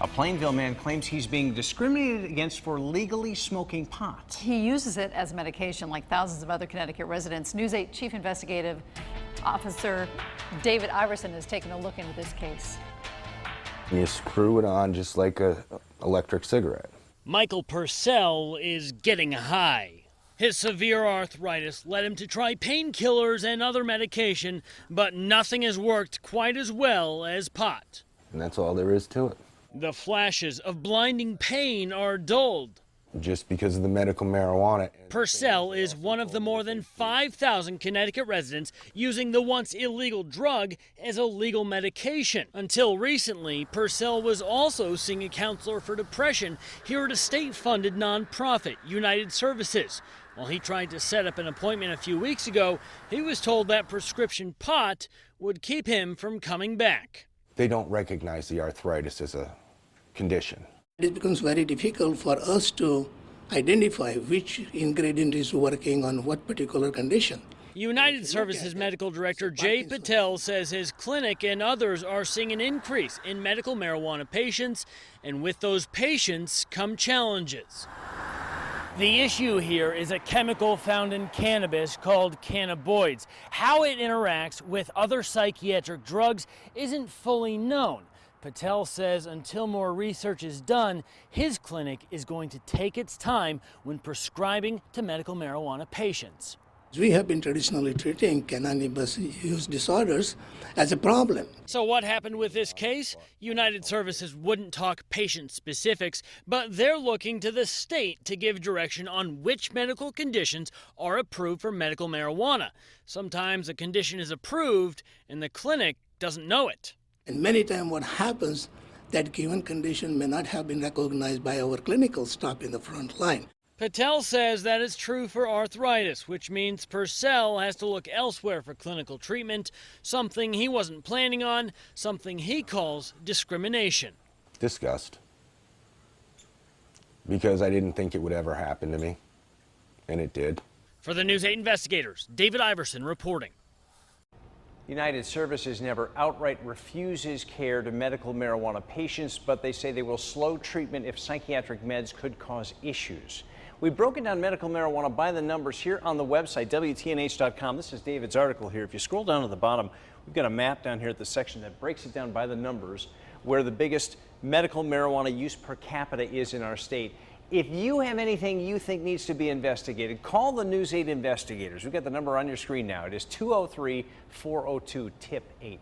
A Plainville man claims he's being discriminated against for legally smoking pot. He uses it as medication like thousands of other Connecticut residents. News 8 Chief Investigative Officer David Iversen has taken a look into this case. You screw it on just like a electric cigarette. Michael Purcell is getting high. His severe arthritis led him to try painkillers and other medication, but nothing has worked quite as well as pot. And that's all there is to it. The flashes of blinding pain are dulled. Just because of the medical marijuana. Purcell is one of the more than 5,000 Connecticut residents using the once illegal drug as a legal medication. Until recently, Purcell was also seeing a counselor for depression here at a state-funded nonprofit, United Services. While he tried to set up an appointment a few weeks ago, he was told that prescription pot would keep him from coming back. They don't recognize the arthritis as a condition. It becomes very difficult for us to identify which ingredient is working on what particular condition. United Services Medical Director Jay Patel says his clinic and others are seeing an increase in medical marijuana patients, and with those patients come challenges. The issue here is a chemical found in cannabis called cannabinoids. How it interacts with other psychiatric drugs isn't fully known. Patel says until more research is done, his clinic is going to take its time when prescribing to medical marijuana patients. We have been traditionally treating cannabis use disorders as a problem. So what happened with this case? United Services wouldn't talk patient specifics, but they're looking to the state to give direction on which medical conditions are approved for medical marijuana. Sometimes a condition is approved and the clinic doesn't know it. And many times what happens, that given condition may not have been recognized by our clinical staff in the front line. Patel says that is true for arthritis, which means Purcell has to look elsewhere for clinical treatment, something he wasn't planning on, something he calls discrimination. Disgust. Because I didn't think it would ever happen to me, and it did. For the News 8 investigators, David Iversen reporting. United Services never outright refuses care to medical marijuana patients, but they say they will slow treatment if psychiatric meds could cause issues. We've broken down medical marijuana by the numbers here on the website, WTNH.com. This is David's article here. If you scroll down to the bottom, we've got a map down here at the section that breaks it down by the numbers, where the biggest medical marijuana use per capita is in our state. If you have anything you think needs to be investigated, call the News 8 investigators. We've got the number on your screen now. It is 203-402-TIP-8.